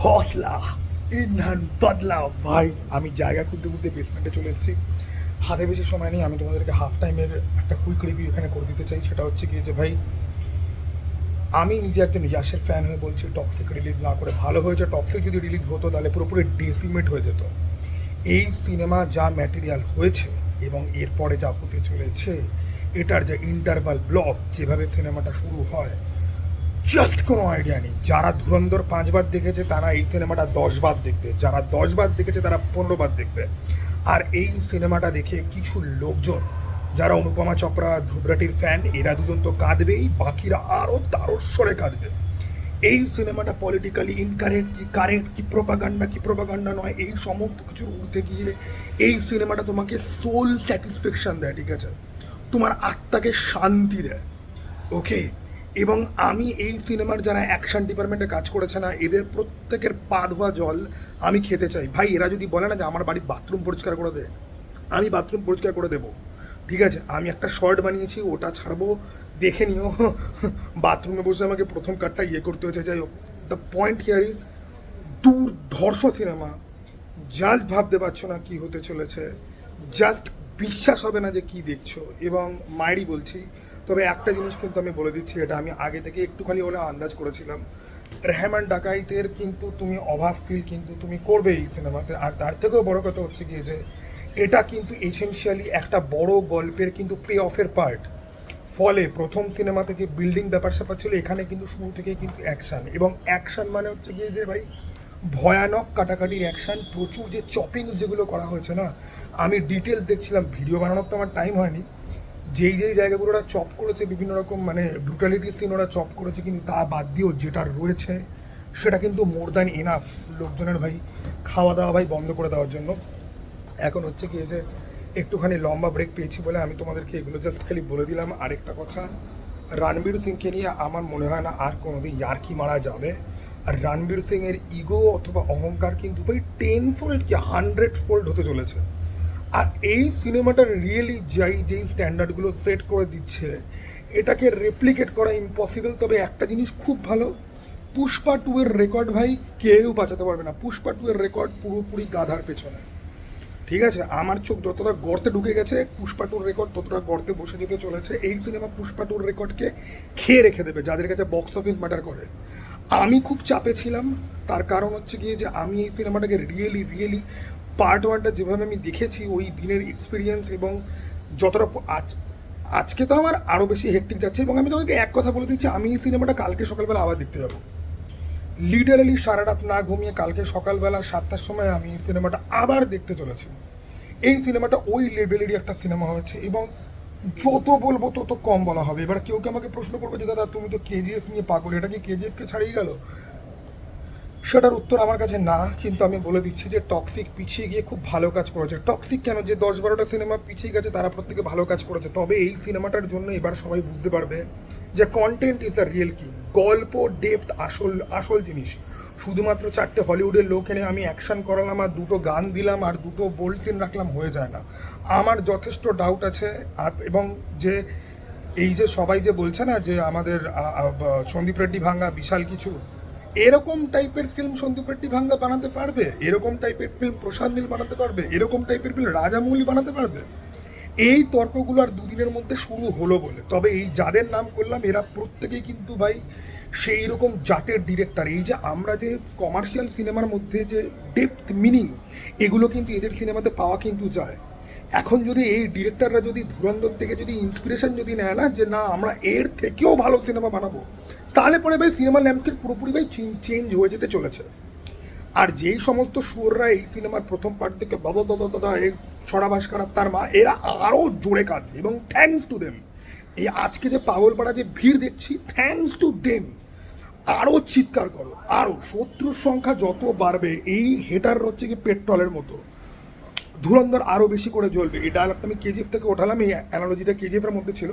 হসলা ইন্ধন বদলাও ভাই। আমি জায়গা খুলতে খুলতে বেসমেন্টে চলে এসেছি। হাতে বেশি সময় নেই, আমি তোমাদেরকে হাফ টাইমের একটা কুইক রিভিউ এখানে করে দিতে চাই। সেটা হচ্ছে কি যে ভাই, আমি নিজে একজন ইয়াসের ফ্যান হয়ে বলছি টক্সিক রিলিজ না করে ভালো হয়েছে। টক্সিক যদি রিলিজ হতো তাহলে পুরোপুরি ডেসিমেট হয়ে যেত। এই সিনেমা যা ম্যাটেরিয়াল হয়েছে এবং এরপরে যা হতে চলেছে, এটার যে ইন্টারভাল ব্লক, যেভাবে সিনেমাটা শুরু হয়, জাস্ট কোনো আইডিয়া নেই। যারা ধুরন্ধর 5 বার দেখেছে তারা এই সিনেমাটা 10 বার দেখবে, যারা 10 বার দেখেছে তারা 15 বার দেখবে। আর এই সিনেমাটা দেখে কিছু লোকজন যারা অনুপমা চোপড়া ধ্রুবরাটির ফ্যান, এরা দুজন তো কাঁদবেই, বাকিরা আরও তারস্বরে কাঁদবে। এই সিনেমাটা পলিটিক্যালি ইনকারেক্ট কি কারেক্ট কি প্রোপাগান্ডা নয়, এই সমস্ত কিছুর উঠতে গিয়ে এই সিনেমাটা তোমাকে সোল স্যাটিসফ্যাকশন দেয়, ঠিক আছে, তোমার আত্মাকে শান্তি দেয়। ওকে, এবং আমি এই সিনেমার যারা অ্যাকশন ডিপার্টমেন্টে কাজ করেছে না, এদের প্রত্যেকের পা ধোয়া জল আমি খেতে চাই ভাই। এরা যদি বলে না যে আমার বাড়ির বাথরুম পরিষ্কার করে দে, আমি বাথরুম পরিষ্কার করে দেবো, ঠিক আছে। আমি একটা শর্ট বানিয়েছি, ওটা ছাড়বো, দেখে নিও। বাথরুমে বসে আমাকে প্রথম কাটটা করতে হয়েছে। যাই হোক, দ্য পয়েন্ট হিয়ার ইজ, দুর্ধর্ষ সিনেমা। জাস্ট ভাবতে পারছো না কি হতে চলেছে, জাস্ট বিশ্বাস হবে না যে কি দেখছো। এবং মায়েরই বলছি, তবে একটা জিনিস কিন্তু আমি বলে দিচ্ছি, এটা আমি আগে থেকে একটুখানি হলে আন্দাজ করেছিলাম, রেহমান ডাকাইতের কিন্তু তুমি অভাব ফিল কিন্তু তুমি করবে এই সিনেমাতে। আর তার থেকেও বড় কথা হচ্ছে গিয়ে যে এটা কিন্তু এসেনশিয়ালি একটা বড় গল্পের কিন্তু পে অফের পার্ট। ফলে প্রথম সিনেমাতে যে বিল্ডিং ব্যাপার স্যাপার ছিল, এখানে কিন্তু শুরু থেকে কিন্তু অ্যাকশান, এবং অ্যাকশান মানে হচ্ছে গিয়ে যে ভাই ভয়ানক কাটাকাটির অ্যাকশান, প্রচুর যে চপিংস যেগুলো করা হয়েছে না, আমি ডিটেলস দেখছিলাম, ভিডিও বানানোর তো আমার টাইম হয়নি। যেই জায়গাগুলো ওরা চপ করেছে, বিভিন্ন রকম মানে ব্রুটালিটি সিন ওরা চপ করেছে, কিন্তু তা বাদ দিয়েও যেটা রয়েছে সেটা কিন্তু মোর দ্যান এনাফ লোকজনের ভাই খাওয়া দাওয়া ভাই বন্ধ করে দেওয়ার জন্য। এখন হচ্ছে কি যে একটুখানি লম্বা ব্রেক পেয়েছি বলে আমি তোমাদেরকে এগুলো জাস্ট খালি বলে দিলাম। আরেকটা কথা, রণবীর সিংকে নিয়ে আমার মনে হয় না আর কোনোদিন ইয়ার্কি মারা যাবে। আর রণবীর সিংয়ের ইগো অথবা অহংকার কিন্তু ভাই 10 ফোল্ড কি 100 ফোল্ড হতে চলেছে। আর এই সিনেমাটা রিয়েলি যেই স্ট্যান্ডার্ডগুলো সেট করে দিচ্ছে, এটাকে রেপ্লিকেট করা ইম্পসিবল। তবে একটা জিনিস খুব ভালো, পুষ্পা 2 এর রেকর্ড ভাই কেউ বাঁচাতে পারবে না। পুষ্পা 2 এর রেকর্ড পুরোপুরি গাধার পেছনে, ঠিক আছে। আমার চোখ যতটা গর্তে ঢুকে গেছে, পুষ্পা 2 রেকর্ড ততটা গর্তে বসে যেতে চলেছে। এই সিনেমা পুষ্পা 2 রেকর্ডকে খেয়ে রেখে দেবে, যাদের কাছে বক্স অফিস ম্যাটার করে। আমি খুব চাপে ছিলাম, তার কারণ হচ্ছে গিয়ে যে আমি এই সিনেমাটাকে রিয়েলি পার্ট 1টা যেভাবে আমি দেখেছি, ওই দিনের এক্সপিরিয়েন্স, এবং যতটা আজকে তো আমার আরও বেশি হেক্টিক যাচ্ছে। এবং আমি তোমাকে এক কথা বলে দিচ্ছি, আমি এই সিনেমাটা কালকে সকালবেলা আবার দেখতে যাবো। লিটারালি সারা রাত না ঘুমিয়ে কালকে সকালবেলা 7টার সময় আমি এই সিনেমাটা আবার দেখতে চলেছি। এই সিনেমাটা ওই লেভেলেরই একটা সিনেমা হয়েছে, এবং যত বলবো তত কম বলা হবে। এবার কেউ আমাকে প্রশ্ন করবে যে দাদা তুমি তো কেজিএফ নিয়ে পাগল, এটা কি কেজিএফকে ছাড়িয়ে গেল? সেটার উত্তর আমার কাছে না, কিন্তু আমি বলে দিচ্ছি যে টক্সিক পিছিয়ে গিয়ে খুব ভালো কাজ করেছে। টক্সিক কেন, যে 10-12টা সিনেমা পিছিয়ে গেছে তারা প্রত্যেকে ভালো কাজ করেছে। তবে এই সিনেমাটার জন্য এবার সবাই বুঝতে পারবে যে কন্টেন্ট ইজ দ্য রিয়েল কি, গল্প ডেপথ আসল জিনিস। শুধুমাত্র 4টে হলিউডের লোক এনে আমি অ্যাকশন করালাম আর 2টো গান দিলাম আর 2টো বোল্ড সিন রাখলাম হয়ে যায় না। আমার যথেষ্ট ডাউট আছে। আর এবং যে এই যে সবাই যে বলছে না যে আমাদের সন্দীপ রেড্ডি ভাঙ্গা বিশাল কিছু, এরকম টাইপের ফিল্ম সন্দীপ রেড্ডি ভাঙ্গা বানাতে পারবে? এরকম টাইপের ফিল্ম প্রশান্ত নীল বানাতে পারবে? এরকম টাইপের ফিল্ম রাজামৌলি বানাতে পারবে? এই তর্কগুলো আর দুদিনের মধ্যে শুরু হলো বলে। তবে এই যাদের নাম করলাম এরা প্রত্যেকেই কিন্তু ভাই সেই রকম জাতের ডিরেক্টর। এই যে আমরা যে কমার্শিয়াল সিনেমার মধ্যে যে ডেপথ মিনিং, এগুলো কিন্তু এদের সিনেমাতে পাওয়া কিন্তু যায়। এখন যদি এই ডিরেক্টররা যদি ধুরন্ধর থেকে যদি ইন্সপিরেশন যদি নেয় না, যে না আমরা এর থেকেও ভালো সিনেমা বানাবো, তাহলে পরে ভাই সিনেমা ল্যান্ডস্কেপ পুরোপুরি ভাই চেঞ্জ হয়ে যেতে চলেছে। আর যেই সমস্ত সুররা এই সিনেমার প্রথম পার্ট থেকে বাবা দাদা এই সরাবাস করার তার মা, এরা আরও জোরে কাঁদবে, এবং থ্যাঙ্কস টু দেম। এই আজকে যে পাগলপাড়া যে ভিড় দেখছি, থ্যাঙ্কস টু দেম। আরও চিৎকার করো, আরও শত্রুর সংখ্যা যত বাড়বে, এই হেটার হচ্ছে কি পেট্রোলের মতো, ধুরন্ধর আরও বেশি করে জ্বলবে। এই ডায়লগটা আমি কেজিএফ থেকে ওঠালাম, এই অ্যানালজিটা কেজিএফের মধ্যে ছিল।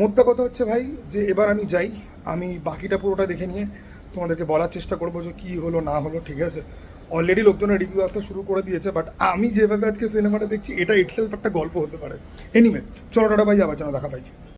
মোদ্দা কথা হচ্ছে ভাই যে এবার আমি যাই, আমি বাকিটা পুরোটা দেখে নিয়ে তোমাদেরকে বলার চেষ্টা করবো যে কী হলো না হলো, ঠিক আছে। অলরেডি লোকজনের রিভিউ আসতে শুরু করে দিয়েছে, বাট আমি যেভাবে আজকে সিনেমাটা দেখছি, এটা ইটসেলফ একটা গল্প হতে পারে। এনিওয়ে, চলো টাটা ভাই, আবার যেন দেখা পাই।